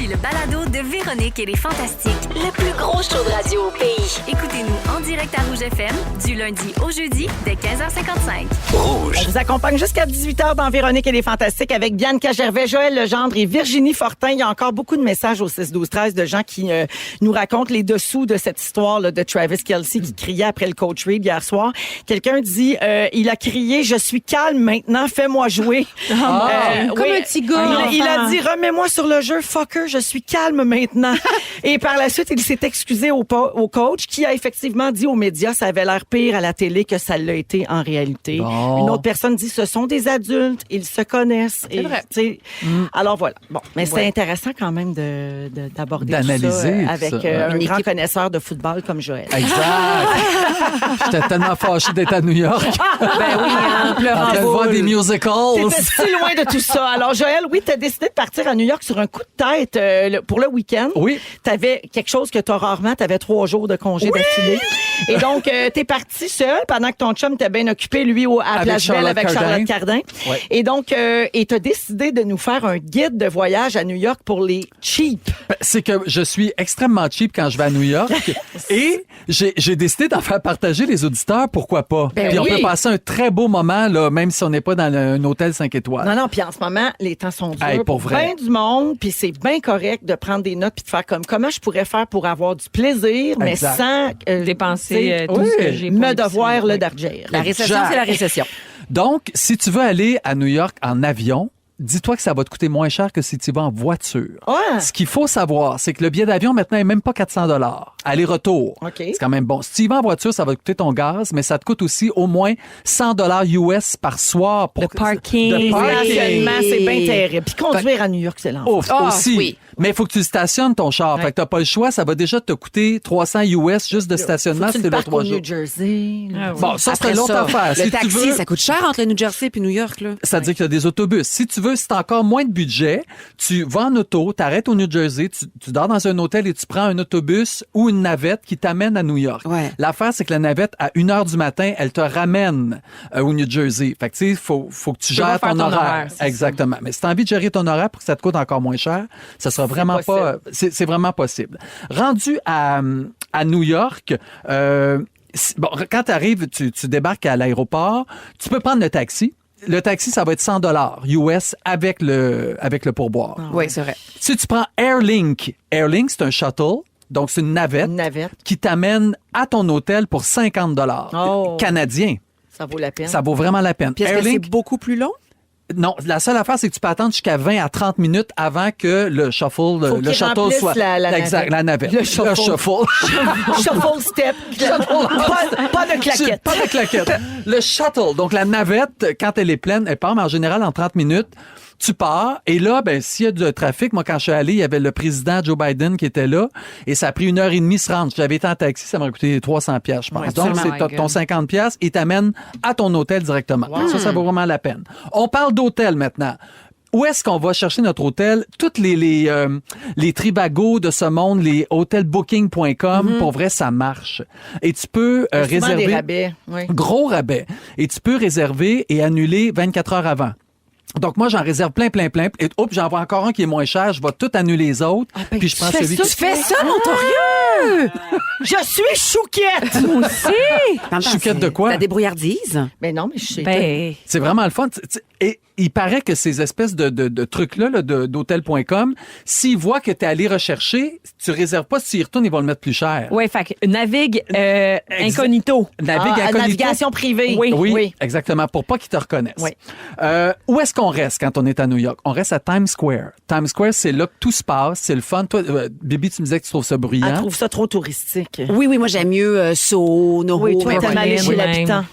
Voici le balado de Véronique et les Fantastiques. Le plus gros show de radio au pays. Écoutez-nous en direct à Rouge FM du lundi au jeudi dès 15h55. On vous accompagne jusqu'à 18h dans Véronique et les Fantastiques avec Bianca Gervais, Joël Legendre et Virginie Fortin. Il y a encore beaucoup de messages au 6-12-13 de gens qui nous racontent les dessous de cette histoire là, de Travis Kelce qui criait après le coach Reid hier soir. Quelqu'un dit, il a crié « Je suis calme maintenant, fais-moi jouer ». Comme un petit gars. Il a dit « Remets-moi sur le jeu, fucker, je suis calme maintenant ». Et par la suite, il s'est excusé au coach qui a effectivement dit aux médias ça avait l'air pire à la télé que ça l'a été en réalité. Bon. Une autre personne dit ce sont des adultes, ils se connaissent. C'est vrai. Alors voilà. Bon, mais c'est intéressant quand même d'aborder tout ça D'analyser tout avec ça. un grand connaisseur de football comme Joël. Exact. J'étais tellement fâché d'être à New York. Ben oui, en En pleurant train de voir des musicals. T'étais si loin de tout ça. Alors, Joël, oui, t'as décidé de partir à New York sur un coup de tête pour le week-end. Oui. T'avais quelque chose que t'as rarement. T'avais 3 jours de congé d'affilée. Et donc, t'es parti seul pendant que ton chum était bien occupé, lui, à Avec Place Belle avec Charlotte Charlotte Cardin. Ouais. Et donc, et t'as décidé de nous faire un guide de voyage à New York pour les cheap. C'est que je suis extrêmement cheap quand je vais à New York et j'ai décidé d'en faire partager les auditeurs, pourquoi pas. Puis on oui. peut passer un très beau moment, là, même si on n'est pas dans un hôtel 5 étoiles. Non, puis en ce moment, les temps sont durs. Hey, pour vrai. Bien du monde, puis c'est bien correct de prendre des notes puis de faire comme comment je pourrais faire pour avoir du plaisir, mais Exact. sans Dépenser tout oui, ce que j'ai pour me l'épicerie. devoir le Oui. d'argir. La récession, Exact. c'est la récession. Donc, si tu veux aller à New York en avion, dis-toi que ça va te coûter moins cher que si tu vas en voiture. Ouais. Ce qu'il faut savoir, c'est que le billet d'avion maintenant est même pas 400 $. Aller-retour. OK. C'est quand même bon. Si tu y vas en voiture, ça va te coûter ton gaz, mais ça te coûte aussi au moins 100 $ US par soir pour Le parking. de Les parking. stationnements, c'est bien terrible. Puis conduire à New York, c'est l'enfer. Ouf, Ah, aussi. oui. Mais il faut que tu stationnes ton char. Fait que t'as pas le choix. Ça va déjà te coûter 300 US juste de stationnement Faut-tu si le t'es là parc 3 au jours. New Jersey. là? Bon, ça, Après c'est l'autre ça, affaire. Le Si tu taxi, veux- ça coûte cher entre le New Jersey et New York, là. Ça veut dire qu'il y a des autobus. Si tu veux, si t'as encore moins de budget, tu vas en auto, t'arrêtes au New Jersey, tu dors dans un hôtel et tu prends un autobus ou une navette qui t'amène à New York. Ouais. L'affaire, c'est que la navette, à 1h du matin, elle te ramène au New Jersey. Fait que, tu sais, faut que tu peux pas gères faire ton ton horaire. horaire, c'est Exactement. Mais si t'as envie de gérer ton horaire pour que ça te coûte encore moins cher, ça sera vraiment pas, c'est vraiment possible. Rendu à New York, bon, quand t'arrives, tu débarques à l'aéroport, tu peux prendre le taxi. Le taxi, ça va être 100 $ US avec le pourboire. Oui, c'est vrai. Si tu prends Airlink, c'est un shuttle, donc c'est une navette, Une navette, qui t'amène à ton hôtel pour 50 $ Oh. canadiens. ça vaut la peine. Ça vaut vraiment la peine. Puis est-ce que c'est beaucoup plus long? Non, la seule affaire, c'est que tu peux attendre jusqu'à 20 à 30 minutes avant que le Faut le qu'il shuttle remplisse soit... la exact, navette. la navette. Le shuffle. Shuffle step. pas de claquette. Pas de claquette. Le shuttle, donc la navette, quand elle est pleine, elle part, mais en général, en 30 minutes, tu pars. Et là, ben, s'il y a du trafic, moi, quand je suis allé, il y avait le président Joe Biden qui était là. Et ça a pris 1h30 se rendre. Si j'avais été en taxi, ça m'aurait coûté 300 $, je pense. Ouais, donc, absolument. c'est ton 50 $, il t'amène à ton hôtel directement. Ça vaut vraiment la peine. On parle d'hôtel maintenant. Où est-ce qu'on va chercher notre hôtel? Toutes les Trivago de ce monde, les hotelbooking.com, pour vrai, ça marche. Et tu peux Souvent réserver... des rabais. Oui. Gros rabais. Et tu peux réserver et annuler 24 heures avant. Donc, moi, j'en réserve plein. Et j'en vois encore un qui est moins cher. Je vais tout annuler les autres. Puis je prends celui qui... Tu fais ça, Montorieux? Je suis chouquette! Moi aussi! Chouquette de quoi? La débrouillardise. Mais non, mais je sais. Ben, C'est vraiment le fun. Et il paraît que ces espèces de trucs-là, là, d'hôtel.com, s'ils voient que tu es allé rechercher, tu réserves pas, s'ils retournent, ils vont le mettre plus cher. ouais, fait que navigue incognito. Navigue incognito. Navigation privée. Oui, exactement, pour pas qu'ils te reconnaissent. Oui. Où est-ce qu'on reste quand on est à New York? On reste à Times Square. Times Square, c'est là que tout se passe, c'est le fun. Toi, Bibi, tu me disais que tu trouves ça bruyant. Elle trouve ça trop touristique. Oui, moi, j'aime mieux Soho, NoHo. Oui, toi, t'aimes Beverly aller chez Hills. l'habitant.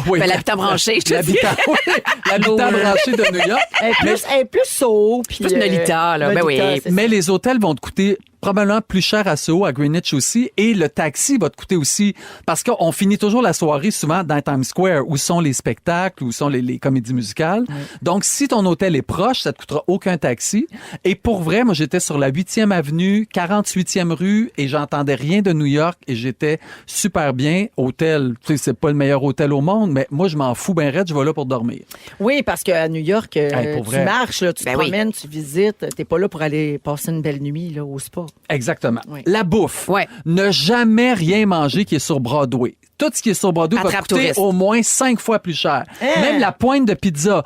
Oui. Ben, l'habitant branché, je te dis. L'habitant, oui, l'habitant branché de New York. Elle est plus Soho. puis, Plus Nolita, là. Ben oui. Nolita, c'est Mais les hôtels vont te coûter probablement plus cher à Soho, à Greenwich aussi, et le taxi va te coûter aussi, parce qu'on finit toujours la soirée souvent dans Times Square, où sont les spectacles, où sont les comédies musicales. Donc, si ton hôtel est proche, ça te coûtera aucun taxi. Et pour vrai, moi, j'étais sur la 8e avenue, 48e rue, et j'entendais rien de New York, et j'étais super bien. Hôtel, tu sais, c'est pas le meilleur hôtel au monde, mais moi, je m'en fous ben raide, je vais là pour dormir. Oui, parce qu'à New York, pour tu vrai. marches, là, tu te Ben oui. promènes, tu visites. T'es pas là pour aller passer une belle nuit là, au spa. Exactement. Oui. La bouffe. Ouais. Ne jamais rien manger qui est sur Broadway. Tout ce qui est sur Broadway va Attrape coûter touriste. au moins 5 fois plus cher. Hein? Même la pointe de pizza.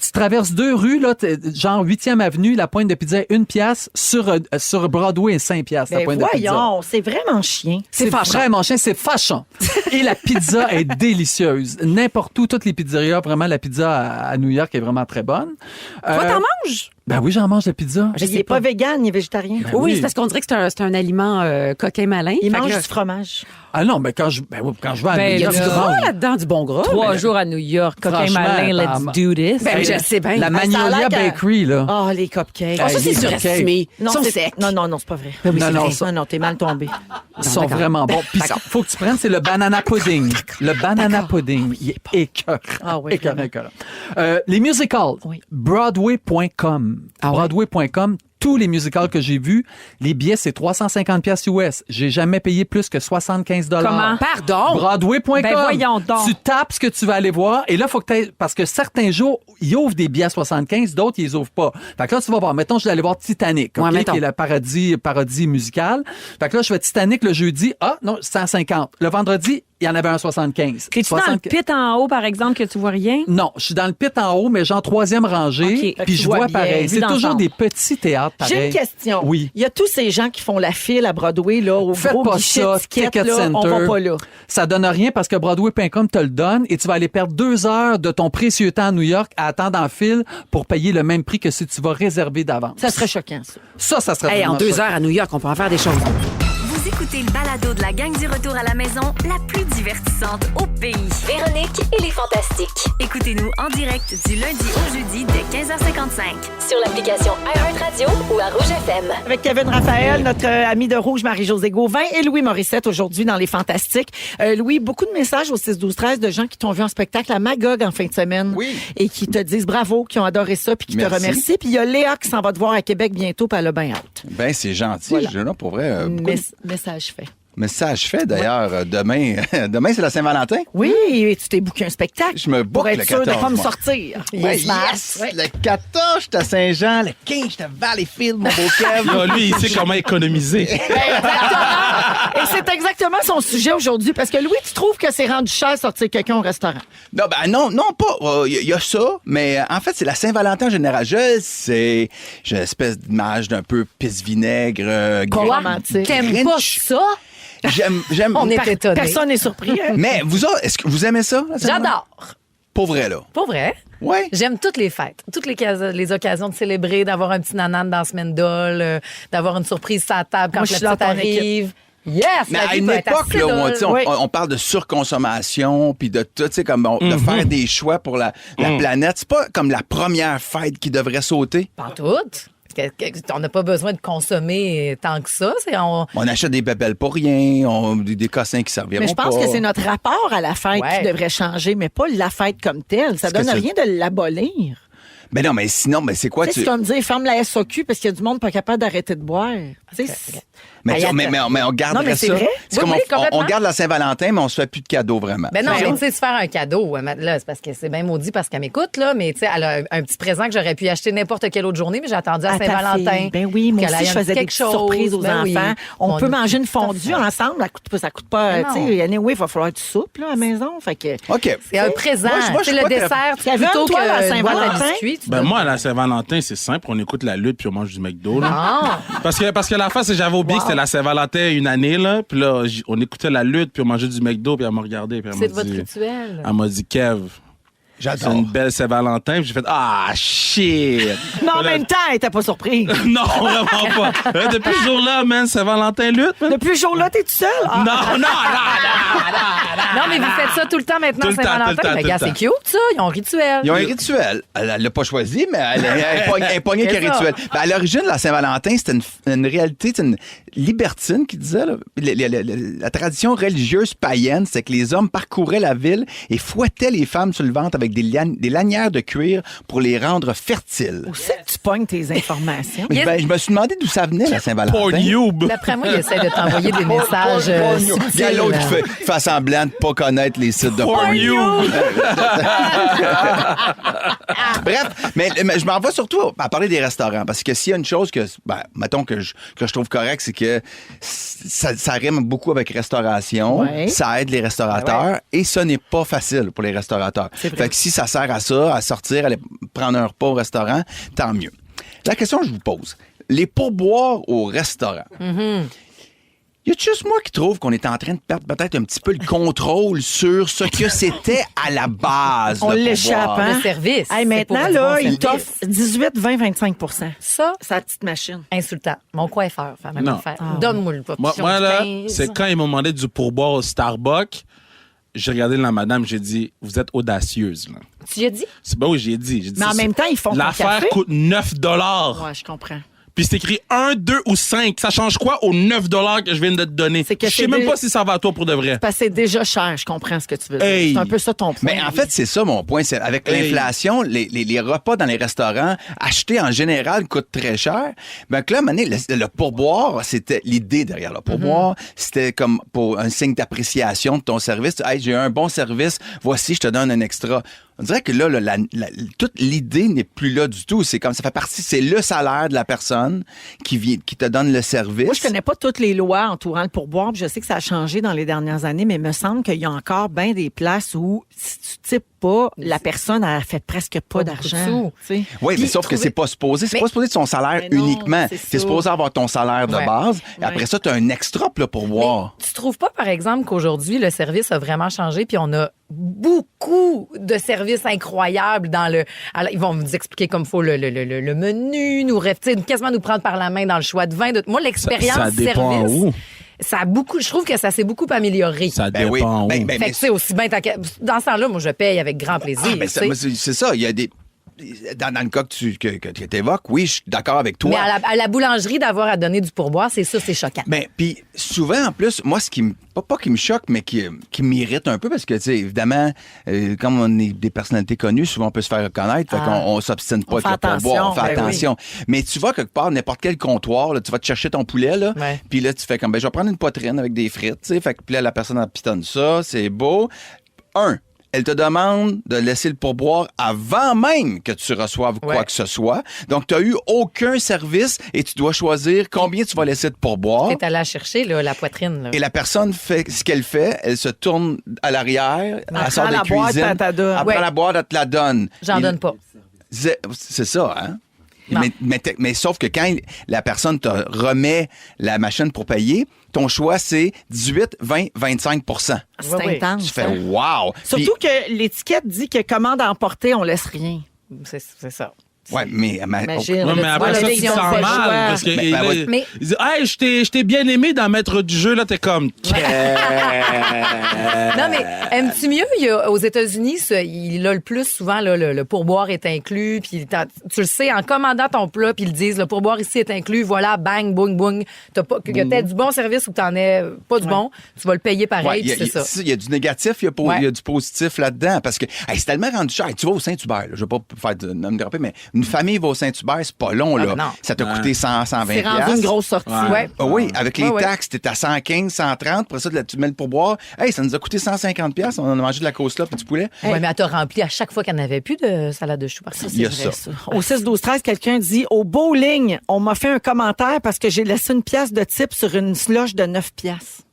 Tu traverses 2 rues, là, genre 8e avenue, la pointe de pizza est 1 piastre. Sur Broadway est 5 piastres, la Ben pointe de pizza. voyons, c'est vraiment chien. C'est vraiment chien, c'est fâchant. Et la pizza est délicieuse. N'importe où, toutes les pizzerias, vraiment, la pizza à New York est vraiment très bonne. Toi, t'en manges? Ben oui, j'en mange la pizza. Il est pas vegan, il est végétarien. Ben Oui, oui. c'est parce qu'on dirait que c'est un aliment coquin malin. Il Fait que mange là, du fromage. Ah non, mais quand je vais à ben, New il y a York, du je gras mange. là-dedans, du bon gras. 3 jours à New York, coquin Franchement, malin, let's do this. Ben, je sais bien. La ça a l'air Magnolia que- Bakery, là. Oh, les cupcakes. Ah, ça, c'est les surestimé. Ils sont c'est- secs. Non, c'est pas vrai. Ben oui, Non, c'est non, vrai. ça- Non, t'es mal tombé. Ils sont d'accord. vraiment bons. Puis ce qu'il faut que tu prennes, c'est le banana pudding. Le banana pudding. Il est écœurant. Ah oui, Écœurant, vraiment. écœurant. Les musicals. Oui. Broadway.com. Ah ouais? Broadway.com. Tous les musicals que j'ai vus, les billets, c'est 350 pièces US. J'ai jamais payé plus que 75 $. Comment? Pardon? Broadway.com. Ben voyons donc. Tu tapes ce que tu vas aller voir et là, faut que t'aies, parce que certains jours, ils ouvrent des billets à 75, d'autres, ils les ouvrent pas. Fait que là, tu vas voir, mettons, je vais aller voir Titanic, Ouais, OK, mettons. qui est la parodie musicale. Fait que là, je fais Titanic le jeudi. Ah, non, 150. Le vendredi, il y en avait un 75. T'es-tu dans le pit en haut, par exemple, que tu vois rien? Non, je suis dans le pit en haut, mais genre 3e rangée. OK. Fait que Puis tu je vois vois bien, pareil. vue C'est toujours d'ensemble. des petits théâtres pareils. J'ai une question. Oui. Il y a tous ces gens qui font la file à Broadway, là, au Faites gros pas guichet ça, ticket, Ticket là, Center. on va pas là. Ça donne rien parce que Broadway.com te le donne et tu vas aller perdre 2 heures de ton précieux temps à New York à attendre en file pour payer le même prix que si tu vas réserver d'avance. Ça serait choquant, ça. Ça serait Hey, en vraiment 2 choquant. heures à New York, on peut en faire des choses. Vous écoutez le balado de la gang du retour à la maison, la plus divertissante au pays. Véronique et les Fantastiques. Écoutez-nous en direct du lundi au jeudi dès 15h55. Sur l'application iHeartRadio ou à Rouge FM. Avec Kevin Raphaël, notre ami de Rouge, Marie-Josée Gauvin et Louis Morissette aujourd'hui dans Les Fantastiques. Louis, beaucoup de messages au 6-12-13 de gens qui t'ont vu en spectacle à Magog en fin de semaine. Oui. Et qui te disent bravo, qui ont adoré ça puis qui te Merci. remercient. Puis il y a Léa qui s'en va te voir à Québec bientôt puis elle a bien hâte. Ben, c'est gentil, Voilà. là, pour vrai. Beaucoup de Message fait. messages faits, d'ailleurs. Demain, demain c'est la Saint-Valentin. Oui, et tu t'es booké un spectacle. Je me book pour être le sûr de 14, pas me moi. sortir. Ouais, Smart. yes! Ouais. Le 14, j'étais à Saint-Jean. Le 15, j'étais à Valleyfield, mon beau Kev. Yo, lui, il sait comment économiser. Et c'est exactement son sujet aujourd'hui. Parce que Louis, tu trouves que c'est rendu cher sortir quelqu'un au restaurant? Non, ben non, pas. Il y a ça, mais en fait, c'est la Saint-Valentin en général. Je sais, j'ai une espèce d'image d'un peu pisse-vinaigre. Pas romantique. T'aimes pas Grinch. ça? J'aime. On est étonnés. Personne n'est surpris. Hein? Mais vous autres, est-ce que vous aimez ça? la Saint-Valentin? J'adore. Pour vrai, là. Pour vrai. Ouais. J'aime toutes les fêtes, toutes les occasions de célébrer, d'avoir un petit nanan dans la semaine d'ol, d'avoir une surprise sur la table quand Moi, je la suis dans petite ton équipe. arrive. Yes! Mais la à vie une peut être époque, assez là, où drôle. tu sais, on, Oui. on parle de surconsommation, puis de tout, tu sais, comme de faire des choix pour la planète. C'est pas comme la première fête qui devrait sauter. Pas toutes. On n'a pas besoin de consommer tant que ça. On achète des bébelles pour rien, des cossins qui serviront Mais je pense pas. que c'est notre rapport à la fête Ouais. qui devrait changer, mais pas la fête comme telle. Ça Est-ce que donne c'est- rien de l'abolir. Ben non, mais sinon, mais c'est quoi Tu sais, c'est comme dire ferme la SOQ parce qu'il y a du monde pas capable d'arrêter de boire. Tu sais, c'est- Mais, Hey, mais, attends. mais on garderait Non, mais c'est ça. vrai. C'est Oui, comme oui, on complètement. garde la Saint-Valentin, mais on se fait plus de cadeaux vraiment. Ben non, Ben mais non. tu sais, se faire un cadeau, là, c'est parce que c'est bien maudit parce qu'elle m'écoute, là, mais tu sais, elle a un petit présent que j'aurais pu acheter n'importe quelle autre journée, mais j'ai attendu à à ta Saint-Valentin. fille. Ben oui, moi qu'elle aussi, aille je un faisais petit des quelque petites surprises aux Ben oui. enfants. On peut manger une Tout à fondue fait. ensemble. Ça coûte pas, Mais tu non. sais, anyway, il va falloir du soupe, là, à la maison. Fait que. OK. C'est un présent. Moi, je C'est suis le pas très- dessert. Kevin, Plutôt toi, la que une boîte à Saint-Valentin? biscuits, tu Ben donnes- moi, à la Saint-Valentin, c'est simple. On écoute la lutte puis on mange du McDo. Là. Ah! Parce que la face, c'est que j'avais oublié que c'était la Saint-Valentin une année. Là, puis là, on écoutait la lutte puis on mangeait du McDo puis elle m'a regardé. Puis elle C'est m'a votre dit, rituel. elle m'a dit, Kev, J'adore. C'est une belle Saint-Valentin. Puis j'ai fait, ah, shit. Mais en Là, même temps, elle était pas surprise. non, vraiment pas. Depuis ce jour-là, man, Saint-Valentin lutte. man. Depuis ce jour-là, t'es tout seul? Ah. Non. Non, mais vous faites ça tout le temps maintenant, Tout le temps, Saint-Valentin. tout le temps, Mais tout le gars, c'est temps. cute, ça. Ils ont un rituel. Ils ont un rituel. Elle l'a pas choisi, mais elle est pognée C'est qu'un ça. rituel. Ben, à l'origine, la Saint-Valentin, c'était une réalité, c'est une libertine qui disait, là, la tradition religieuse païenne, c'est que les hommes parcouraient la ville et fouettaient les femmes sur le ventre avec des lanières de cuir pour les rendre fertiles. Où c'est que tu pognes tes informations? Mais ben, je me suis demandé d'où ça venait, la Saint-Valentin. Pornhub. D'après moi, il essaie de t'envoyer des messages Il y a subtils. l'autre qui fait semblant de pas connaître les sites de Pornhub. Bref, mais je m'en vais surtout à parler des restaurants. Parce que s'il y a une chose que, mettons que je trouve correct, c'est que ça rime beaucoup avec restauration. Ouais. Ça aide les restaurateurs. Et ce n'est pas facile pour les restaurateurs. Fait que si ça sert à ça, à sortir, aller prendre un repas au restaurant, tant mieux. La question que je vous pose, les pourboires au restaurant. Y a juste moi qui trouve qu'on est en train de perdre peut-être un petit peu le contrôle sur ce que c'était à la base. On le l'échappe, pourboire. hein? Le service. Hey, maintenant, C'est pour là, du bon il service. t'offre 18, 20, 25 Ça, sa petite machine. insultant. Mon coiffeur fait la même Non. affaire. Donne-moi le Moi, option là, 15. c'est quand ils m'ont demandé du pourboire au Starbucks, j'ai regardé la madame, j'ai dit, vous êtes audacieuse. Là. Tu y as dit? C'est ben oui, j'ai dit. J'ai dit, Mais en c'est- même temps, ils font ton l'affaire café. coûte 9 $. Ouais, je comprends. Puis c'est écrit 1, 2 ou 5. Ça change quoi aux 9 $ que je viens de te donner? C'est que Je sais c'est même des- pas si ça va à toi pour de vrai. Parce que c'est déjà cher, je comprends ce que tu veux dire. Hey. C'est un peu ça ton point. Mais en fait, c'est ça mon point. C'est avec Hey. l'inflation, les repas dans les restaurants achetés en général coûtent très cher. Ben que là, à un moment donné, le pourboire, c'était l'idée derrière le pourboire. C'était comme pour un signe d'appréciation de ton service. Hey, j'ai eu un bon service, voici, je te donne un extra. On dirait que là, toute l'idée n'est plus là du tout. C'est comme ça fait partie, c'est le salaire de la personne qui te donne le service. Moi, je connais pas toutes les lois entourant le pourboire, puis je sais que ça a changé dans les dernières années, mais il me semble qu'il y a encore bien des places où, si tu types pas, la personne, elle fait presque pas Pas beaucoup de d'argent. sous. tu sais. Oui, mais Puis sauf que trouver- c'est pas supposé. C'est Mais- pas supposé de son salaire Mais non, uniquement. c'est C'est ça. supposé avoir ton salaire de Ouais. base. Et Ouais. après ça, tu as un extra là, pour boire. Tu trouves pas, par exemple, qu'aujourd'hui, le service a vraiment changé, puis on a beaucoup de services incroyables dans le... Alors, ils vont nous expliquer comme il faut le menu, quasiment nous prendre par la main dans le choix de vin. Moi, l'expérience Ça dépend service, où. ça a beaucoup... Je trouve que ça s'est beaucoup amélioré. Ça Ben oui. dépend où. Ben, Fait que, tu sais, aussi bien... Dans ce temps-là, moi, je paye avec grand plaisir. Ah, ben, tu sais. moi, c'est ça. Il y a des. Dans le cas que tu évoques, oui, je suis d'accord avec toi. Mais à la boulangerie, d'avoir à donner du pourboire, c'est choquant. Ben, puis souvent, en plus, moi, ce qui me. Pas qui me choque, mais qui m'irrite un peu, parce que, tu sais, évidemment, comme on est des personnalités connues, souvent on peut se faire reconnaître, fait qu'on s'obstine pas On avec fait le pourboire, on fait attention, ben attention. Mais tu vas quelque part, n'importe quel comptoir, là, tu vas te chercher ton poulet, là, Ouais. puis là, tu fais comme, ben, je vais prendre une poitrine avec des frites, tu sais, fait que, puis là, la personne elle pitonne ça, c'est beau. Elle te demande de laisser le pourboire avant même que tu reçoives quoi Ouais. que ce soit. Donc, tu n'as eu aucun service et tu dois choisir combien tu vas laisser de pourboire. T'es allé la chercher, là, la poitrine. Là. Et la personne fait ce qu'elle fait, elle se tourne à l'arrière, elle sort prend de la boîte, cuisine, elle te la donne. elle Ouais. prend la boîte, elle te la donne. J'en Et- donne pas. C'est ça, hein? Non. Mais sauf que quand la personne te remet la machine pour payer, ton choix, c'est 18, 20, 25 C'est Oui. intense. Tu fais hein. wow! Surtout que l'étiquette dit que commande à emporter, on laisse rien. C'est ça. Ouais, mais Imagine. Ouais, mais après Ouais, ça, là, tu te ils ont sens pas le mal. choix. Parce que Mais- ben, mais- il dit, hey, je t'ai bien aimé dans Maître du jeu, là, t'es comme. Non, mais aimes-tu mieux? Aux États-Unis, il a le plus souvent, là, le pourboire est inclus. Puis tu le sais, en commandant ton plat, puis ils le disent, le pourboire ici est inclus. Voilà, bang, boum, boum. Que t'aies du bon service ou que t'en aies pas du bon, tu vas le payer pareil, Ouais, puis c'est ça. Il y a du négatif, il Ouais. y a du positif là-dedans. Parce que hey, c'est tellement rendu cher. Hey, tu vas au Saint-Hubert, là, je vais pas faire de me déraper, mais une famille va au Saint-Hubert, c'est pas long. Là. ben non. Ça t'a coûté 100, 120 C'est rendu une piastres. grosse sortie. Ouais. Ah oui, avec les Ouais, ouais. taxes, t'es à 115, 130. Après ça, tu mets le pourboire. Hey, ça nous a coûté 150 piastres. On a mangé de la côte là puis du poulet. Ouais, mais elle t'a rempli à chaque fois qu'il n'y en avait plus de salade de choux. Parce que Il y a c'est vrai, ça. Au 6-12-13, quelqu'un dit « Au bowling, on m'a fait un commentaire parce que j'ai laissé une pièce de type sur une slush de 9 piastres.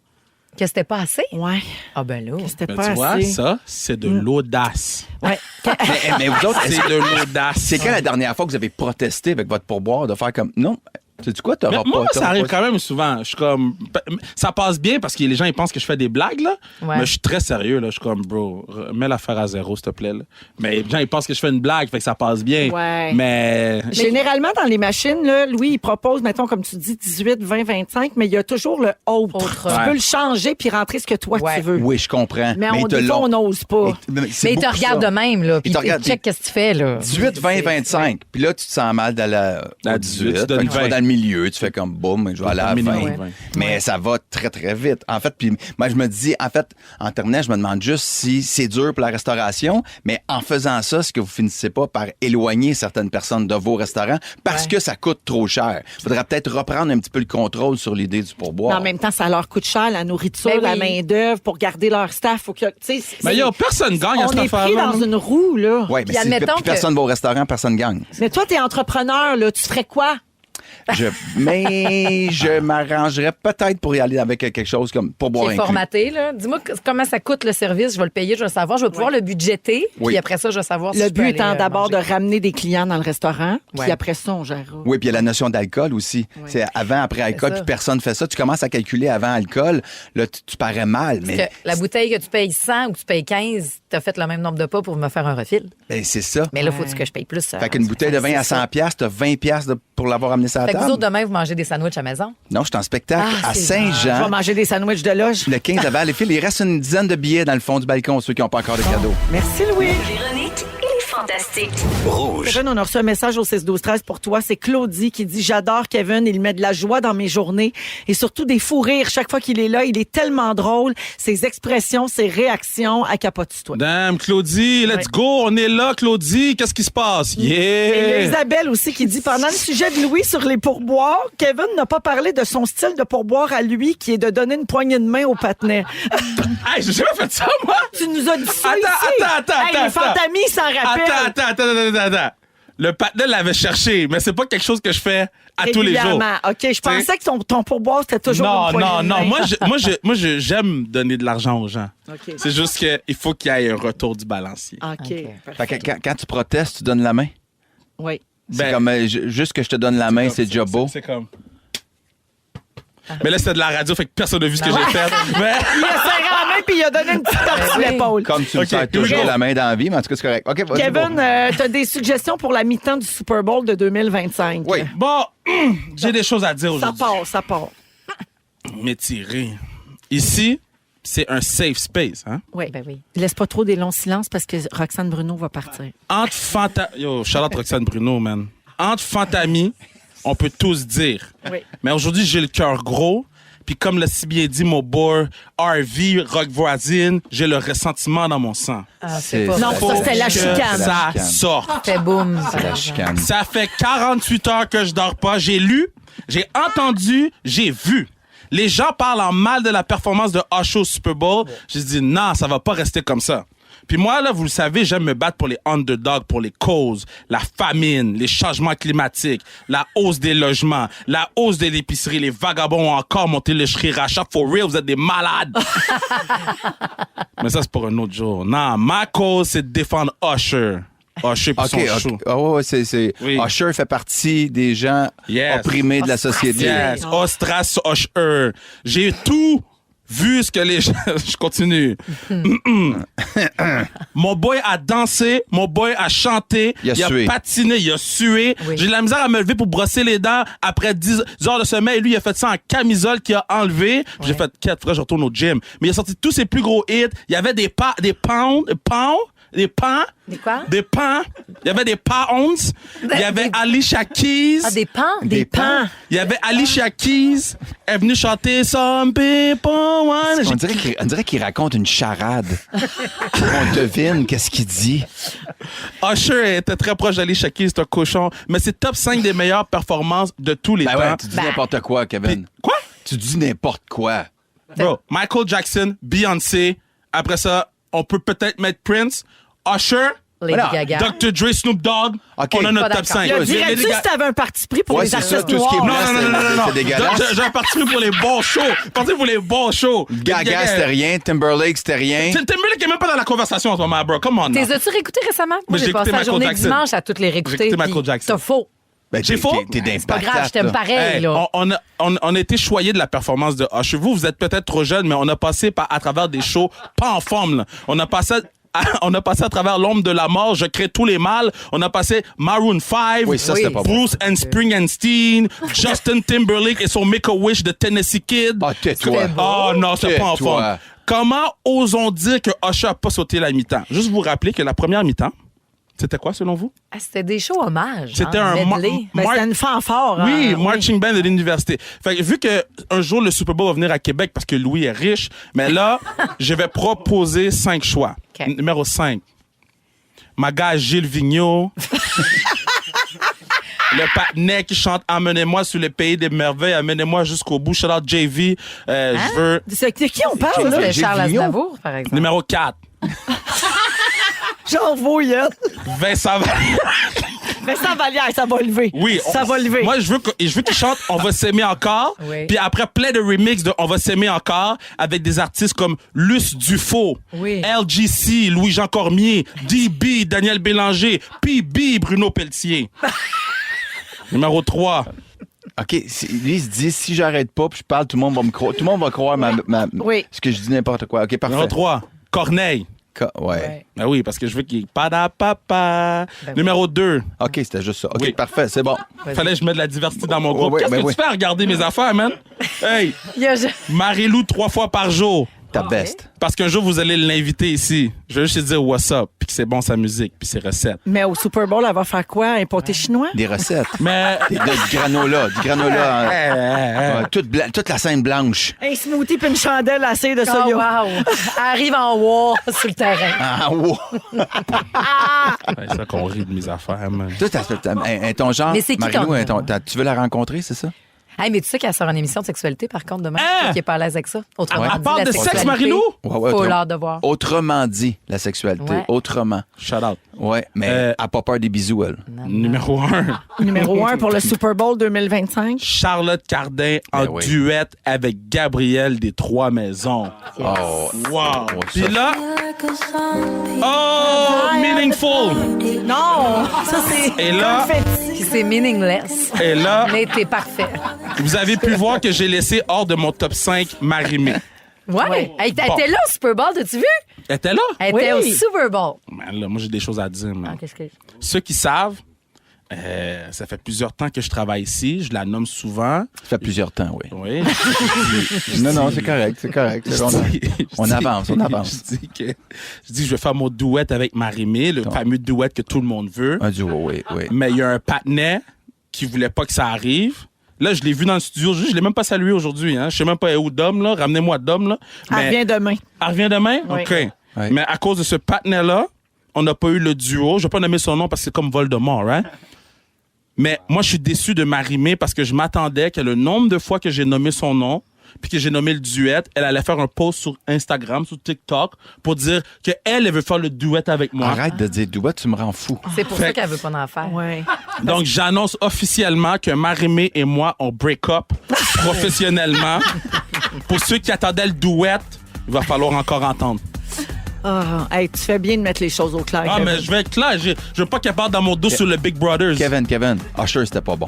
Que c'était pas assez? » Ouais, Ah ben là. que c'était Mais pas tu vois, assez. ça, c'est de l'audace. Ouais. Mais vous autres, C'est de l'audace. c'est quand la dernière fois que vous avez protesté avec votre pourboire de faire comme non, Sais-tu quoi? Mais moi, t'auras ça arrive pas- quand même souvent. Je suis comme. Ça passe bien parce que les gens ils pensent que je fais des blagues, là. Ouais. Mais je suis très sérieux, là. Je suis comme, bro, mets l'affaire à zéro, s'il te plaît, là. Mais les gens ils pensent que je fais une blague, fait que ça passe bien. Ouais. Mais. Généralement, dans les machines, là, Louis, il propose, mettons, comme tu dis, 18, 20, 25, mais il y a toujours le autre. Autre. Tu Ouais. peux le changer puis rentrer ce que toi, Ouais. tu veux. Oui, je comprends. Mais ils te des fois, on l'ont. n'ose pas. Mais c'est Mais il te beaucoup regarde ça. de même, là. Puis te il regarde, check qu'est-ce que tu fais, là. 18, 20, 25. Puis là, tu te sens mal d'aller à 18. tu donnes Fait que tu vas 20. dans le milieu, tu fais comme boum, je vais aller à 20. Minimum, ouais. Mais ça va très, très vite. En fait, puis moi, je me dis, en fait, en terminant, je me demande juste si c'est dur pour la restauration, mais en faisant ça, est-ce que vous finissez pas par éloigner certaines personnes de vos restaurants parce que ça coûte trop cher? Il faudrait peut-être reprendre un petit peu le contrôle sur l'idée du pourboire. Mais en même temps, ça leur coûte cher, la nourriture, Ben oui. la main-d'œuvre, pour garder leur staff. Faut que, tu sais, Mais personne gagne à on cette est pris affaire-là. dans une roue, là. Oui, mais Puis si admettons plus que- personne va au restaurant, personne gagne. Mais toi, t'es entrepreneur, là. Tu ferais quoi? Mais je m'arrangerais peut-être pour y aller avec quelque chose comme pour boire Qui est inclus. formaté, là. Dis-moi comment ça coûte le service. Je vais le payer, je vais le savoir. Je vais pouvoir le budgéter. Oui. Puis après ça, je vais savoir si Le je peux but aller, étant d'abord de manger. ramener des clients dans le restaurant, puis Ouais. après ça, on gérera. Oui, puis il y a la notion d'alcool aussi. C'est avant, après alcool, ça. puis personne fait ça. Tu commences à calculer avant alcool, là, tu parais mal. Parce Mais que la bouteille que tu payes 100 ou que tu payes 15, t'as fait le même nombre de pas pour me faire un refil. ben, c'est ça. Mais là, faut-tu que je paye plus? Fait qu'une bouteille de vin à 100 piastres, t'as 20 piastres pour l'avoir amené sur la Fait que vous table. autres, demain, vous mangez des sandwichs à maison? Non, je suis en spectacle Ah, à c'est Je vais Saint-Jean. manger des sandwichs de loge. Le 15 à Valleyfield, il reste une dizaine de billets dans le fond du balcon, ceux qui n'ont pas encore de cadeaux. Merci, Louis. Véronique et les Fantastiques. Kevin, on a reçu un message au 6-12-13 pour toi. C'est Claudie qui dit « J'adore Kevin, il met de la joie dans mes journées et surtout des fous rires chaque fois qu'il est là. Il est tellement drôle. Ses expressions, ses réactions, à capote-toi. » Damn, Claudie, let's go. On est là, Claudie. Qu'est-ce qui se passe? Et il y a Yeah! Isabelle aussi qui dit « Pendant le sujet de Louis sur les pourboires, Kevin n'a pas parlé de son style de pourboire à lui qui est de donner une poignée de main au patinet. Hey, j'ai jamais fait ça, moi! Tu nous as dit ça Attends, ici. attends, Hey, les attends. fantamis s'en rappellent. Attends. Le patinet l'avait cherché, mais c'est pas quelque chose que je fais à tous les jours. Régulièrement. OK, je pensais que ton pourboire, c'était toujours une poignée de main. Moi, j'aime donner de l'argent aux gens. OK. C'est juste qu'il faut qu'il y ait un retour du balancier. OK. Fait que quand tu protestes, tu donnes la main. Oui. C'est Ben, comme juste que je te donne la main, c'est déjà beau. C'est comme. Mais là, c'était de la radio, fait que personne n'a vu ce que j'ai fait. Mais... Il a serré la main puis il a donné une petite tape sur oui. l'épaule. Comme tu me Ok, serres toujours toujours. la main dans la vie, mais en tout cas, c'est correct. OK, vas-y, Kevin, bon. tu as des suggestions pour la mi-temps du Super Bowl de 2025? Oui. Bon, j'ai des choses à dire Ça aujourd'hui. part, ça part. Mais Thierry, ici, c'est un safe space. Hein? Oui. Ben oui. Laisse pas trop des longs silences parce que Roxane Bruno va partir. Entre Yo, Charlotte Roxane Bruno, man. Entre fantamis, on peut tous dire. Oui. Mais aujourd'hui, j'ai le cœur gros. Puis comme l'a si bien dit mon boy RV, Rock Voisine, j'ai le ressentiment dans mon sang. Ah, C'est- pas Non, vrai. ça, c'était la Que chicane. ça chicane. sort. Fait boum. C'est la chicane. Ça fait 48 heures que je dors pas. J'ai lu, j'ai entendu, j'ai vu. Les gens parlent en mal de la performance de Usher au Super Bowl. J'ai dit, non, ça va pas rester comme ça. Puis moi, là, vous le savez, j'aime me battre pour les underdogs, pour les causes, la famine, les changements climatiques, la hausse des logements, la hausse de l'épicerie. Les vagabonds ont encore monté le sriracha. For real, vous êtes des malades. Mais ça, c'est pour un autre jour. Non, ma cause, c'est de défendre Usher. Usher pour OK, son OK. show. Ah ouais, c'est... Oui. Usher fait partie des gens Yes. opprimés de la société. Yes, Ostras Usher. J'ai tout vu ce que les gens... Je continue. Mon boy a dansé, mon boy a chanté, Il a sué. patiné, il a sué. Oui. J'ai de la misère à me lever pour brosser les dents après 10 heures de sommeil. Lui, il a fait ça en camisole qu'il a enlevé. J'ai fait 4 frères, je retourne au gym. Mais il a sorti tous ses plus gros hits. Il y avait des pans. Des quoi? Des pans. Il y avait des pounds. Il y avait Alicia Keys. Ah, des pans? Des pans. Il y avait Alicia Keys. Elle est venue chanter Some People Want. On dirait qu'il raconte une charade. On devine qu'est-ce qu'il dit. Usher était très proche d'Alicia Keys, c'est un cochon. Mais c'est top 5 des meilleures performances de tous les Ben temps. ouais, tu dis n'importe quoi, Kevin. Puis- quoi? Tu dis n'importe quoi. Bro, Michael Jackson, Beyoncé. Après ça, on peut peut-être mettre Prince, Usher, Lady Voilà. Gaga. Dr. Dre, Snoop Dogg. OK. On a notre Pas top d'accord. 5. Là, Vas-y, dirais-tu Lady Ga- si t'avais un parti pris pour Ouais, les c'est ça, artistes tout ce qui est noirs? blanc. Non. C'est dégueulasse. J'ai un parti pris pour les bons shows. Parti pour les bons shows. Gaga, c'était rien. Timberlake, c'était rien. Timberlake est même pas dans la conversation en ce moment, bro. Come on. T'es now. as-tu réécouté récemment? Moi, j'ai j'ai passé écouté la Michael journée Jackson. dimanche à toutes les réécouter. J'ai écouté puis Michael Jackson. T'as faux. J'ai faux? T'es d'impact. C'est pas grave, je t'aime pareil, Hey, là. on a été choyés de la performance de Usher. Vous êtes peut-être trop jeune, mais on a passé à travers des shows pas en forme. Là. On a passé à travers l'ombre de la mort, Je crée tous les mâles. On a passé Maroon 5, Oui, ça, c'était pas bon. Bruce and Springsteen, Justin Timberlake et son Make-A-Wish de Tennessee Kid. Ah, tais-toi. Oh non, c'est pas en Tais-toi. forme. Comment osons dire que Usher a pas sauté la mi-temps? Juste vous rappeler que la première mi-temps, c'était quoi selon vous? Ah, c'était des shows hommages. C'était un medley. Ben, c'était une fanfare. Oui, hein, marching band de l'université. Fait que vu que un jour le Super Bowl va venir à Québec parce que Louis est riche, mais là, je vais proposer 5 choix. OK. Numéro 5. Ma gars Gilles Vigneault. Le patinet qui chante Amenez-moi sur le pays des merveilles, amenez-moi jusqu'au bout. Shout out JV. Je veux. C'est de qui on parle, Ça, là? c'était Gilles Charles Vigneault. Aznavour, par exemple. Numéro 4. Jean Voyette. Vincent Vallière. Vincent Vallière, ça va lever. Oui. Ça va lever. Moi, je veux qu'il chante On va s'aimer encore. Oui. Puis après, plein de remixes de On va s'aimer encore avec des artistes comme Luce Dufaux, Oui. LGC, Louis-Jean Cormier, DB, Daniel Bélanger, PB, Bruno Pelletier. Numéro 3. OK, lui, il se dit, si j'arrête pas puis je parle, tout le monde va me croire. Tout le monde va croire Oui. ce que je dis n'importe quoi. OK, parfait. Numéro 3. Corneille. Ouais. Ben oui, parce que je veux qu'il... Pada-papa. Numéro 2. OK, c'était juste ça. OK, Oui. parfait, c'est bon. Fallait que je mette de la diversité dans mon groupe. Ouais, Qu'est-ce ben que oui. tu fais à regarder mes affaires, man? Hey, Il y a- Marie-Lou 3 fois par jour. Ta best. Parce qu'un jour, vous allez l'inviter ici. Je vais juste lui dire what's up, puis que c'est bon sa musique, puis ses recettes. Mais au Super Bowl, elle va faire quoi? Un pâté chinois? Des recettes. Mais... Du granola. Du granola. Ouais, toute la scène blanche. Un smoothie puis une chandelle assez de Oh, soya. wow. Elle arrive en war sur le terrain. Ah, wow. C'est ça qu'on rit de mes affaires, man. Toi, ton genre, Mais c'est qui Marie-Lou, ton- tu veux la rencontrer, c'est ça? Hey, mais tu sais qu'elle sort une émission de sexualité, par contre, demain. Hein? Qui est pas à l'aise avec ça. Autrement Elle dit, parle la de sexe, sexualité, Marie-Lou? Ouais, Faut autrement- l'art de voir. Autrement dit, la sexualité. Ouais. Autrement. Shout out. Ouais, mais elle n'a pas peur des bisous, elle. Numéro 1. Numéro 1 pour le Super Bowl 2025. Charlotte Cardin en Ben oui. duet avec Gabriel des Trois Maisons. Oh, Wow. Puis ça. là... Oh, meaningful. Non! Ça, c'est Et là- confetti. Puis c'est meaningless. Et là, Mais t'es parfait. vous avez pu voir que j'ai laissé hors de mon top 5 Marie-Mé. Ouais. Ouais. Elle était là au Super Bowl, t'as-tu vu? Elle était là? Elle était au Oui. Super Bowl. Man, là, moi, j'ai des choses à dire, man. Ah, qu'est-ce que... Ceux qui savent, ça fait plusieurs temps que je travaille ici. Je la nomme souvent. Ça fait plusieurs temps, oui. Oui. Non, c'est correct, c'est correct. On avance. Je dis que je vais faire mon duet avec Marie-Mé, le fameux duet que tout le monde veut. Un duo, oui. Mais il y a un patinet qui voulait pas que ça arrive. Là, je l'ai vu dans le studio. Je l'ai même pas salué aujourd'hui. Hein. Je sais même pas où Dom, là. Ramenez-moi Dom, là. Elle revient demain. Elle revient demain? Oui. OK. Oui. Mais à cause de ce patinet-là, on n'a pas eu le duo. Je vais pas nommer son nom parce que c'est comme Voldemort, hein? Mais moi, je suis déçu de Marie-Mé parce que je m'attendais que le nombre de fois que j'ai nommé son nom, puis que j'ai nommé le duet, elle allait faire un post sur Instagram, sur TikTok, pour dire qu'elle veut faire le duet avec moi. Arrête de dire duet, tu me rends fou. C'est pour Fait- ça qu'elle veut pas en faire. Ouais. Donc, j'annonce officiellement que Marie-Mé et moi, on break up professionnellement. Pour ceux qui attendaient le duet, il va falloir encore entendre. Ah, hey, tu fais bien de mettre les choses au clair. Ah, Kevin. mais je vais être clair, je veux pas qu'elle parle dans mon dos sur le Big Brothers. Kevin, Usher, c'était pas bon.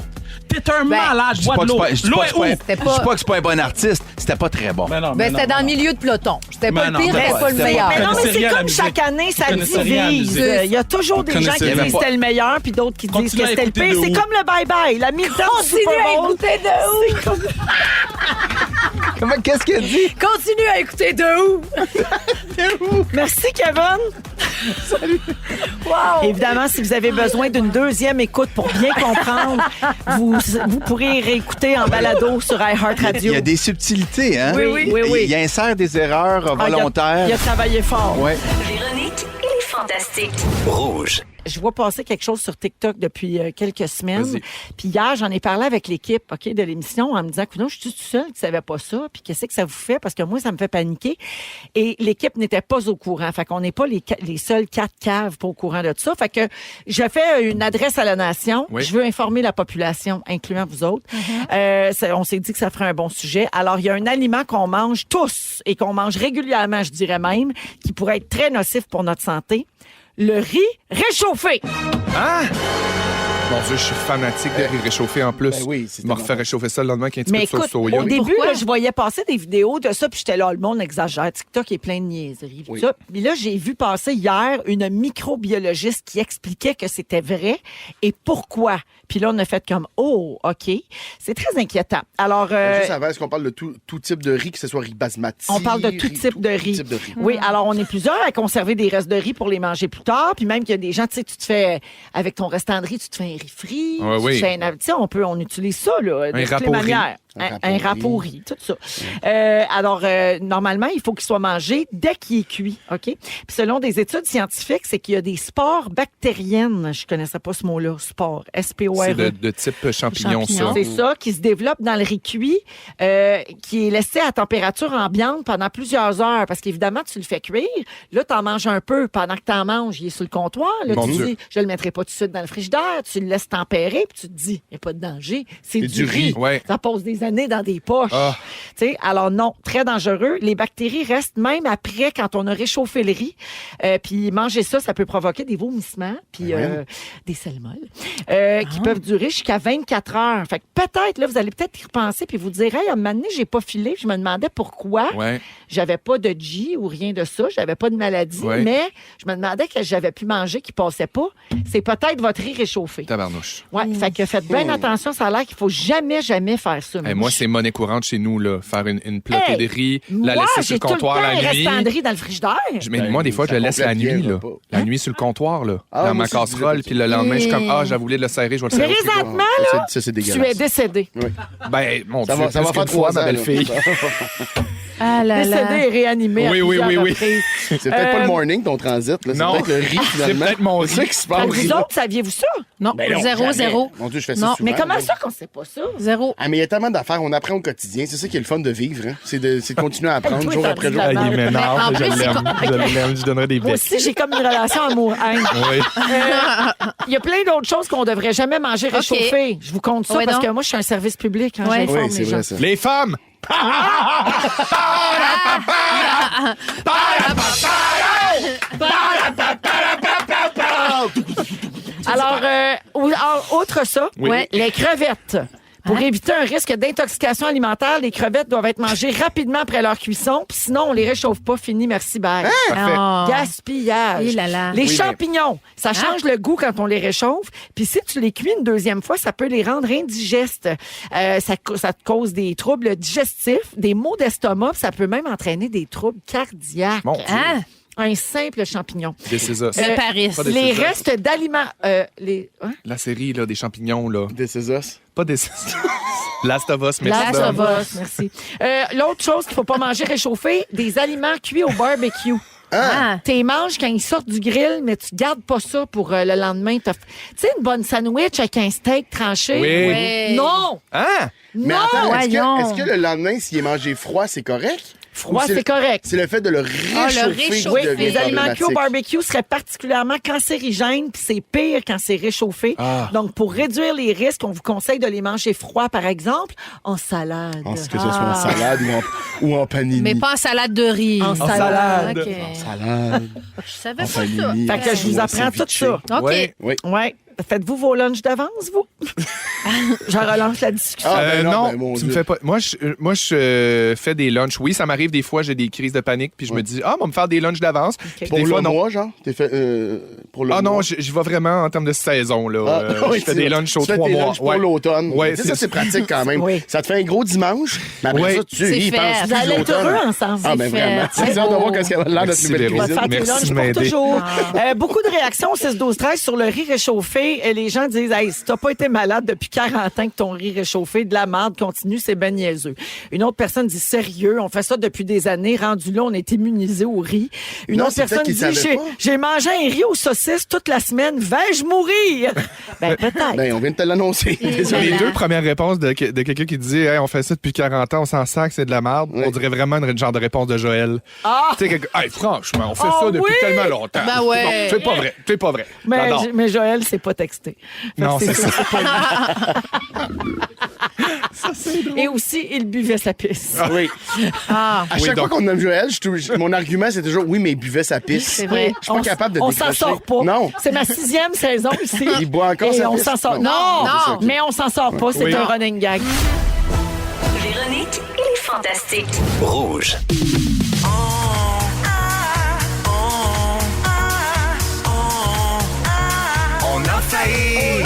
T'es un malade, Je dis bois pas de que l'eau. c'est pas- L'eau je est dis où? pas C'était je dis pas- pas que c'est pas un bon artiste, c'était pas très bon. Mais non, mais Ben, c'était non, dans le non. milieu de peloton. C'était pas Mais le non, pire, mais c'était pas le c'était meilleur. pas- Mais non, mais connaissez c'est rien à la comme musique. chaque année, ça Connaissez rien à la divise. musique. Il y a toujours des gens Connaissez qui rien. disent que c'était le meilleur, puis d'autres qui disent Continuez que à c'était le écouter pire. de C'est où? comme le bye-bye. La mi-temps du Continue Super à Bowl. écouter de où? Qu'est-ce qu'elle dit? Continue à écouter de où? Merci, Kevin. Salut. Wow. Évidemment, si vous avez besoin d'une deuxième écoute pour bien comprendre, vous pourrez réécouter en balado sur Il iHeartRadio. y a des subtilités, hein? Oui, oui. Il insère des erreurs Ah, volontaires. Il a travaillé fort. Ouais. Véronique et les Fantastiques. Rouge. Je vois passer quelque chose sur TikTok depuis quelques semaines. Vas-y. Puis hier, j'en ai parlé avec l'équipe, OK, de l'émission en me disant, coudonc, je suis tout seul qui savais pas ça. Puis qu'est-ce que ça vous fait? Parce que moi, ça me fait paniquer. Et l'équipe n'était pas au courant. Fait qu'on n'est pas les seuls 4 caves pas au courant de ça. Fait que je fais une adresse à la nation. Oui. Je veux informer la population, incluant vous autres. On s'est dit que ça ferait un bon sujet. Alors, il y a un aliment qu'on mange tous et qu'on mange régulièrement, je dirais même, qui pourrait être très nocif pour notre santé. Le riz réchauffé. Mon Dieu, je suis fanatique de riz réchauffé en plus. Ben oui, Je me refais réchauffer ça le lendemain avec un petit Mais peu de sauce écoute, soya. au début, là, je voyais passer des vidéos de ça, puis j'étais là, le monde exagère. TikTok est plein de niaiseries. Oui. Ça. Puis là, j'ai vu passer hier une microbiologiste qui expliquait que c'était vrai et pourquoi. Puis là, on a fait comme, oh, OK. C'est très inquiétant. Alors, Juste avant, est-ce qu'on parle de tout type de riz, que ce soit riz basmati? on parle de tout type de riz. type de riz. Oui, alors on est plusieurs à conserver des restes de riz pour les manger plus tard. Puis même qu'il y a des gens, tu sais, tu te fais, avec ton restant de riz, tu te fais un riz frit. Ouais, tu oui. te fais tu sais, on utilise ça, là, de toutes râpe les au riz. manières. Un râpe au riz, tout ça. Alors, normalement, il faut qu'il soit mangé dès qu'il est cuit, OK? Puis selon des études scientifiques, c'est qu'il y a des spores bactériennes. Je connaissais pas ce mot-là, spores, S-P-O-R-E. C'est de type champignon, ça. C'est ça, qui se développe dans le riz cuit, qui est laissé à température ambiante pendant plusieurs heures. Parce qu'évidemment, tu le fais cuire. Là, tu en manges un peu. Pendant que tu en manges, il est sur le comptoir. Là, Mon tu Dieu. dis, je le mettrai pas tout de suite dans le frigidaire. Tu le laisses tempérer, puis tu te dis, il n'y a pas de danger. C'est du riz. Ouais. Ça pose des années dans des poches. Ah. Tu sais, alors non, très dangereux. Les bactéries restent même après quand on a réchauffé le riz. Puis manger ça, ça peut provoquer des vomissements, puis des selles molles, qui peuvent durer jusqu'à 24 heures. Fait que peut-être, là, vous allez peut-être y repenser, puis vous dire, hey, à un moment donné, j'ai pas filé, je me demandais pourquoi. Ouais. J'avais pas de G ou rien de ça, j'avais pas de maladie, Ouais. mais je me demandais que j'avais pu manger qui passait pas. C'est peut-être votre riz réchauffé. Tabarnouche. Ouais, fait que faites bien attention, ça a l'air qu'il faut jamais faire ça. Hey, moi, c'est monnaie courante chez nous, là. Faire une plotée Hey, de riz, moi, la laisser sur j'ai le tout le comptoir temps la un nuit. restant de riz dans le frigidaire. Mais moi, des fois, je le laisse la complète bien nuit, le là. repas. La nuit sur le comptoir, là. Ah, dans moi ma aussi, je casserole, disais puis le lendemain, je suis comme, j'avais voulu le serrer, je vais le serrer. au frigo. Présentement, là, Ça, c'est tu dégueulasse. es décédé. Ben, mon Dieu, Ça va plus faire qu'une 3 fois, ans. ma là. belle-fille. Ah là Décédé là. et réanimé Oui, à oui, plusieurs oui, oui. reprises. C'est peut-être pas le morning, ton transit. Là. C'est Non. peut-être le riz, C'est finalement. peut-être mon C'est ça riz. qui se Fait passe. que vous autres, saviez-vous ça? Non, Ben non, 0, jamais. 0. Mon Dieu, je fais ça Non, souvent. Mais comment là. ça qu'on sait pas ça? 0. Ah, mais il y a tellement d'affaires, on apprend au quotidien. C'est ça qui est le fun de vivre. Hein? C'est de continuer à apprendre Toi, jour t'as après dit jour. la merde. Il m'énerve, En je plus, c'est l'aime. comme- Je l'aime, je donnerais des Moi becs. aussi, j'ai comme une relation amour-haine. Oui. Il y a plein d'autres choses qu'on devrait jamais manger réchauffées. Je vous compte ça Ouais, parce donc. que moi, je suis un service public. Hein, Ouais. j'informe Oui, c'est les gens. vrai, ça. Les femmes! Alors, autre ça, Oui. ouais, les crevettes. Pour éviter un risque d'intoxication alimentaire, les crevettes doivent être mangées rapidement après leur cuisson, puis sinon, on les réchauffe pas. Fini, merci, bye. Oh. Gaspillage. Eh là là. Les Oui, champignons, ça change le goût quand on les réchauffe. Puis si tu les cuis une deuxième fois, ça peut les rendre indigestes. Ça te cause des troubles digestifs, des maux d'estomac, puis ça peut même entraîner des troubles cardiaques. Mon Dieu. Ah, Un simple champignon. Des Césars. de Paris. Pas des Les Césars. restes d'aliments... hein? La série, là, des champignons, là. Des Césars. Pas des Césars. Last of Us, merci. Last Dom. of Us, merci. L'autre chose qu'il faut pas manger réchauffé, des aliments cuits au barbecue. Ah. T'es manges quand ils sortent du grill, mais tu gardes pas ça pour le lendemain. Tu sais, une bonne sandwich avec un steak tranché? Oui. Ouais. Non! Hein? Mais Non! attends, voyons. est-ce que le lendemain, s'il est mangé froid, c'est correct? Froid, Ou c'est correct. C'est le fait de le réchauffer. réchauffer. Oui, qui devient les aliments cuits au problématique. barbecue seraient particulièrement cancérigènes, puis c'est pire quand c'est réchauffé. Ah. Donc, pour réduire les risques, on vous conseille de les manger froids, par exemple, en salade. Que ce soit en salade ou en panini. Mais pas en salade de riz. En salade. OK. Salade. Je savais En pas ça. panini. Fait que je vous en apprends tout ceviche. ça. OK. Ouais. Oui. Ouais. Faites-vous vos lunchs d'avance, vous? Je relance la discussion. Ah, ben non, ben, mon tu Dieu. me fais pas. Moi, je fais des lunchs. Oui, ça m'arrive des fois, j'ai des crises de panique, puis je me dis, on va me faire des lunchs d'avance. Puis Pour des le fois, non. mois, genre? T'es fait, pour le Ah non, mois? j'y vais vraiment en termes de saison. Là. Ah, oui, je fais des lunchs aux tu fais 3 tes mois. lunchs pour l'automne. Ouais, Tu sais, ça, c'est pratique quand même. Oui. Ça te fait un gros dimanche, mais après Oui. ça, tu C'est y fait. penses Vous plus allez être l'automne. heureux ensemble. Ah, mais C'est vraiment. fait. C'est hâte de voir qu'est-ce qu'elle va de l'air, notre Merci, nouvelle Véro. On va cuisine. faire tes Merci lunchs de pour m'aider. toujours. Beaucoup de réactions au 6-12-13 sur le riz réchauffé. Les gens disent, hey, si t'as pas été malade depuis 40 ans que ton riz réchauffé, de la merde continue, c'est ben niaiseux. Une autre personne dit, sérieux, on fait ça depuis des années. Rendu là, on est immunisé au riz. Une Non, autre c'est personne peut-être dit, qu'ils savaient pas. j'ai mangé un riz aux saucisses toute la semaine. Vais-je mourir? Ben, peut-être. Ben, on vient de te l'annoncer. Désolé. Les deux premières réponses de quelqu'un qui dit hey, on fait ça depuis 40 ans, on s'en sac, c'est de la merde. Oui. On dirait vraiment une genre de réponse de Joël. Ah! Tu sais, hey, franchement, on fait Ah ça depuis oui! tellement longtemps. Ben ouais. Non, c'est pas vrai. C'est pas vrai. J'adore. Mais Joël, c'est pas texté. Fait que Non, c'est ça, ça. c'est pas lui. Et aussi, il buvait sa pisse. Oui. À chaque fois qu'on nomme Joël, mon argument, c'est toujours oui, mais il buvait sa pisse. C'est vrai. Je suis pas capable de On décrocher. s'en sort pas. Non. C'est ma 6e saison ici. Il boit encore Et sa on pisse? s'en sort. Non. Non, mais on s'en sort pas. C'est Oui. un running gag. Véronique et les Fantastiques. Rouge. On a failli.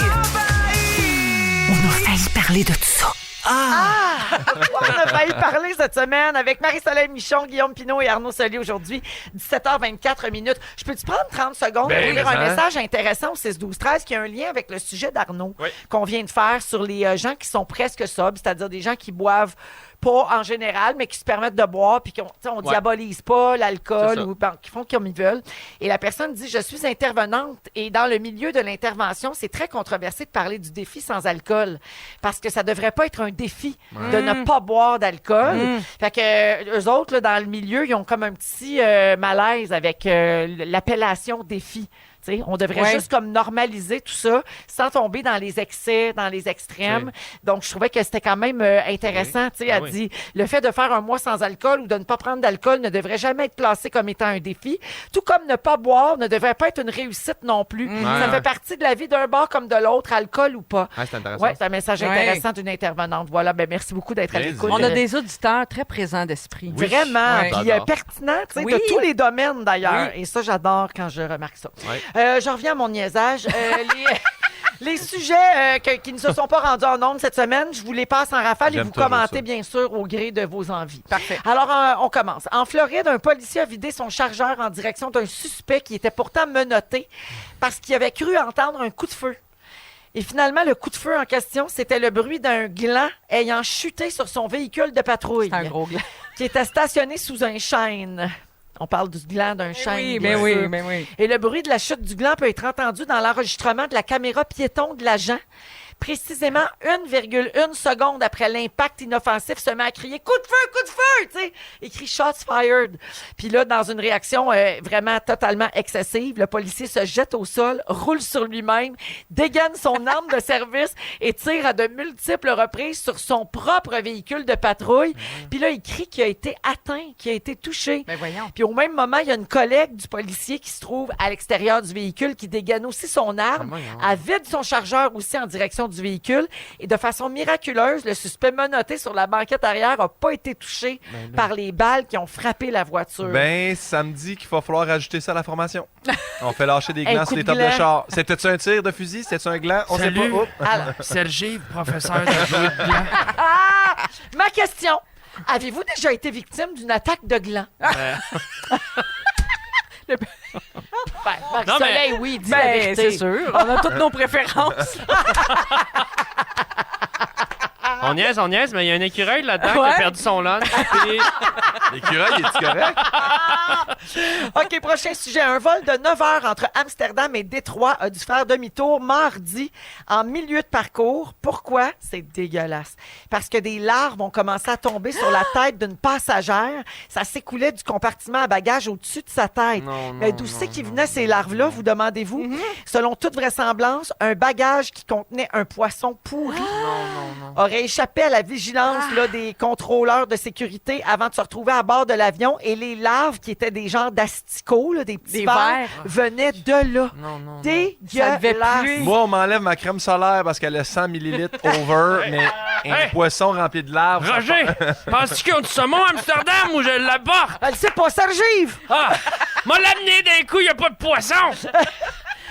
On a failli parler de tout ça. On a failli parler cette semaine avec Marie-Soleil Michon, Guillaume Pinault et Arnaud Solier aujourd'hui, 17h24 minutes. Je peux-tu prendre 30 secondes pour lire un message intéressant au 6-12-13 qui a un lien avec le sujet d'Arnaud qu'on vient de faire sur les gens qui sont presque sobres, c'est-à-dire des gens qui boivent pas en général, mais qui se permettent de boire puis on diabolise pas l'alcool ou qui font comme ils veulent. Et la personne dit « Je suis intervenante et dans le milieu de l'intervention, c'est très controversé de parler du défi sans alcool parce que ça devrait pas être un défi de ne pas boire d'alcool. Fait que eux autres, là, dans le milieu, ils ont comme un petit malaise avec l'appellation défi. T'sais, on devrait juste comme normaliser tout ça sans tomber dans les excès, dans les extrêmes. Donc, je trouvais que c'était quand même intéressant. Elle dit, le fait de faire un mois sans alcool ou de ne pas prendre d'alcool ne devrait jamais être classé comme étant un défi. Tout comme ne pas boire ne devrait pas être une réussite non plus. Ça fait partie de la vie d'un bar comme de l'autre, alcool ou pas. Ah, c'est intéressant. Ouais, c'est un message intéressant d'une intervenante. Voilà, ben merci beaucoup d'être à l'écoute. On a des auditeurs très présents d'esprit. Vraiment. Oui. Puis pertinent, de tous les domaines d'ailleurs. Et ça, j'adore quand je remarque ça. Je reviens à mon niaisage. Les sujets qui ne se sont pas rendus en ondes cette semaine, je vous les passe en rafale et vous commentez, bien sûr, au gré de vos envies. Parfait. Alors, on commence. En Floride, un policier a vidé son chargeur en direction d'un suspect qui était pourtant menotté parce qu'il avait cru entendre un coup de feu. Et finalement, le coup de feu en question, c'était le bruit d'un gland ayant chuté sur son véhicule de patrouille. C'est un gros gland. Qui était stationné sous un chêne. On parle du gland d'un chêne. Oui. Et le bruit de la chute du gland peut être entendu dans l'enregistrement de la caméra piéton de l'agent. Précisément 1,1 seconde après l'impact inoffensif, se met à crier « Coup de feu! » tu sais, écrit « Shots fired ». Puis là, dans une réaction vraiment totalement excessive, le policier se jette au sol, roule sur lui-même, dégaine son arme de service et tire à de multiples reprises sur son propre véhicule de patrouille. Puis là, il crie qu'il a été atteint, qu'il a été touché. Ben voyons. Puis au même moment, il y a une collègue du policier qui se trouve à l'extérieur du véhicule qui dégaine aussi son arme, elle vide son chargeur aussi en direction du véhicule et de façon miraculeuse, le suspect menotté sur la banquette arrière n'a pas été touché par les balles qui ont frappé la voiture. Ben, ça me dit qu'il va falloir ajouter ça à la formation. On fait lâcher des glands Un sur les coup de tops de gland. char. C'était-tu un tir de fusil? C'était-tu un gland? On sait pas. Oh. Alors, Sergi, professeur de jouer de gland. ma question, avez-vous déjà été victime d'une attaque de gland? Marie-Soleil, oui, dis la vérité. C'est sûr. On a toutes nos préférences. On niaise, mais il y a un écureuil là-dedans qui a perdu son lunch. Puis... L'écureuil, est-tu correct? OK, prochain sujet. Un vol de 9 heures entre Amsterdam et Détroit a dû faire demi-tour mardi en milieu de parcours. Pourquoi? C'est dégueulasse. Parce que des larves ont commencé à tomber sur la tête d'une passagère. Ça s'écoulait du compartiment à bagages au-dessus de sa tête. Mais d'où c'est qu'ils venaient ces larves-là, vous demandez-vous? Selon toute vraisemblance, un bagage qui contenait un poisson pourri aurait échappé à la vigilance là, des contrôleurs de sécurité avant de se retrouver à bord de l'avion. Et les larves, qui étaient des genres d'asticots, là, des petits vers, venaient de là. Dégueulasse. Moi, on m'enlève ma crème solaire parce qu'elle est 100 ml over, mais un poisson rempli de larves. Roger, penses-tu qu'ils ont du saumon à Amsterdam ou je l'apporte? Elle sait pas, Sergive! Ah! M'a l'amené d'un coup, il n'y a pas de poisson!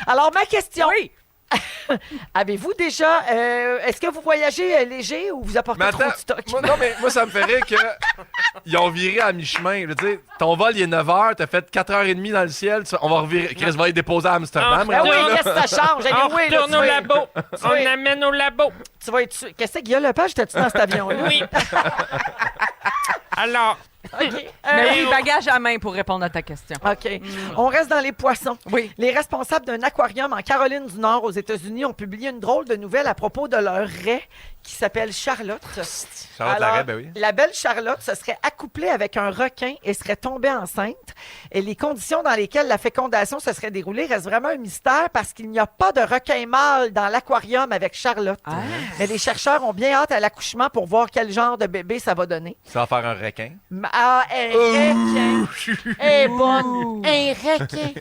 Alors, ma question. Oui. Avez-vous déjà... est-ce que vous voyagez léger ou vous apportez trop de stock? Moi, ça me fait rire qu'ils ont viré à mi-chemin. Je veux dire, ton vol, il est 9h, t'as fait 4h30 dans le ciel, on va revirer. Chris va être déposé à Amsterdam. Ben oui, qu'est-ce que ça change? On retourne au labo. On amène au labo. Tu vas être... Qu'est-ce que Guillaume Lepage, t'as-tu dans cet avion-là? Oui. Alors, OK. Mais oui, bagage à main pour répondre à ta question. OK. On reste dans les poissons. Oui. Les responsables d'un aquarium en Caroline du Nord, aux États-Unis, ont publié une drôle de nouvelle à propos de leur raie qui s'appelle Charlotte. Charlotte la raie, ben oui. La belle Charlotte se serait accouplée avec un requin et serait tombée enceinte. Et les conditions dans lesquelles la fécondation se serait déroulée restent vraiment un mystère parce qu'il n'y a pas de requin mâle dans l'aquarium avec Charlotte. Ah. Mais les chercheurs ont bien hâte à l'accouchement pour voir quel genre de bébé ça va donner. Ça va faire un requin. Ah, un requin. Eh, bonne. Un requin.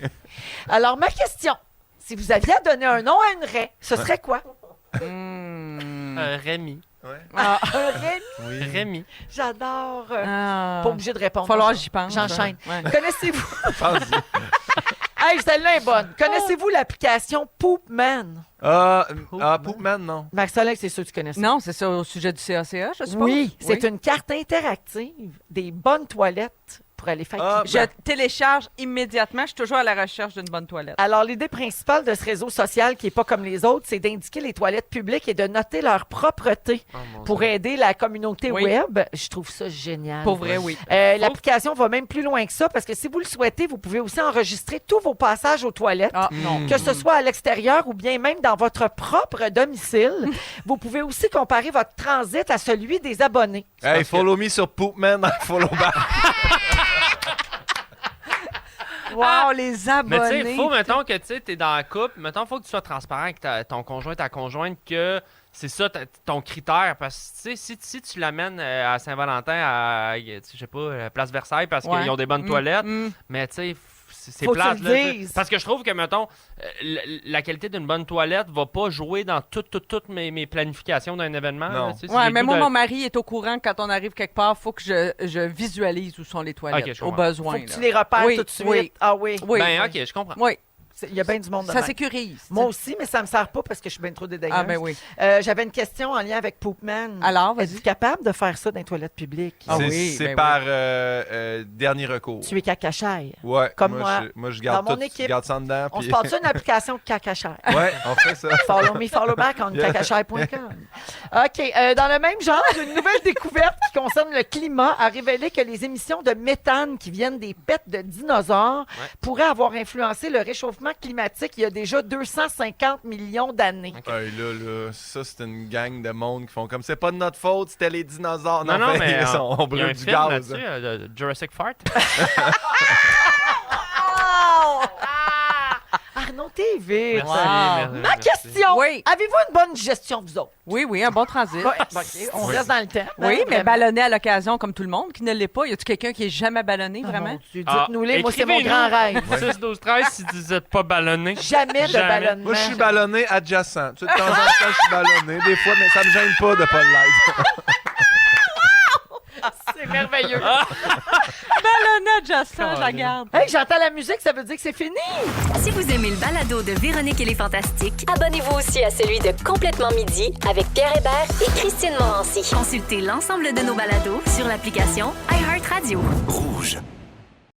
Alors, ma question, si vous aviez à donner un nom à une raie, ce serait quoi? Rémi. Un Rémi? Rémi. J'adore. Ah. Pas obligé de répondre. Falloir que j'y pense. J'enchaîne. Ouais. Connaissez-vous... Pense-y. Hey, celle-là est bonne. Connaissez-vous l'application Poopman? Poopman, non. Marc-Soleil, c'est sûr que tu connais ça. Non, c'est ça au sujet du CACA, je suppose? Oui, c'est une carte interactive des bonnes toilettes pour aller faire pipi. Je télécharge immédiatement. Je suis toujours à la recherche d'une bonne toilette. Alors, l'idée principale de ce réseau social, qui n'est pas comme les autres, c'est d'indiquer les toilettes publiques et de noter leur propreté pour aider la communauté web. Je trouve ça génial. Pour vrai, oui. L'application va même plus loin que ça, parce que si vous le souhaitez, vous pouvez aussi enregistrer tous vos passages aux toilettes, que ce soit à l'extérieur ou bien même dans votre propre domicile. Vous pouvez aussi comparer votre transit à celui des abonnés. Hey, follow me sur Poopman, follow back. Wow, les abonnés. Mais tu sais, faut, mettons, que tu es dans la couple, mettons, faut que tu sois transparent avec ton conjoint, ta conjointe, que c'est ça ton critère. Parce que, tu sais, si tu l'amènes à Saint-Valentin, à, je sais pas, Place Versailles, parce qu'ils ont des bonnes toilettes, mais tu sais, c'est Faut plate. que tu le dises. Parce que je trouve que, mettons, la qualité d'une bonne toilette va pas jouer dans toutes mes planifications d'un événement. Non. Là, tu sais, Ouais, j'ai mais le goût moi, de- mon mari est au courant que quand on arrive quelque part, il faut que je visualise où sont les toilettes, Ok, je au comprends. besoin. Faut que là. tu les repères Oui, tout de suite. oui. Ah oui. Oui. Ben, ok, je comprends. Oui, Il y a bien du monde de ça même. sécurise. Moi aussi, mais ça me sert pas parce que je suis bien trop dédaigneuse. Ah, ben oui. J'avais une question en lien avec Poopman. Alors, vas-y. Es-tu capable de faire ça dans les toilettes publiques? Ah C'est oui, c'est ben par dernier recours. Tu es cacachaire. Ouais. Comme moi. Moi, je garde Dans mon tout, équipe, je garde ça en dedans. On puis- se parle d'une application cacachaire. Ouais, on fait ça. Follow me, follow back on cacachaire.com. OK. Dans le même genre, une nouvelle découverte qui concerne le climat a révélé que les émissions de méthane qui viennent des pets de dinosaures pourraient avoir influencé le réchauffement climatique il y a déjà 250 millions d'années. Hey, là, ça, c'est une gang de monde qui font comme c'est pas de notre faute, c'était les dinosaures. Non, non, mais on il y a brûle un du film gaz. là-dessus, Jurassic Fart. Arnaud TV. Merci, Ma merci. question. Oui. Avez-vous une bonne gestion, vous autres? Oui, oui, un bon transit. Ouais, OK, on reste dans le temps. Oui, mais Vraiment. ballonner à l'occasion comme tout le monde qui ne l'est pas. Y a-tu quelqu'un qui est jamais ballonné, vraiment? Mon Dieu, dites-nous-les, moi, c'est mon écrivez-nous. grand rêve. 6, 12, 13 si vous n'êtes pas ballonné. Jamais de Jamais. ballonnement. Moi, je suis ballonné adjacent. Tu sais, de temps en temps, je suis ballonné. Des fois, mais ça me gêne pas de pas le live. C'est merveilleux. Ballonner adjacent, je la garde. Hey, j'entends la musique, ça veut dire que c'est fini. Si vous aimez le balado de Véronique et les Fantastiques, Abonnez-vous aussi à celui de Complètement Midi avec Pierre Hébert et Christine Morancy. consultez l'ensemble de nos balados sur l'application iHeartRadio. Rouge.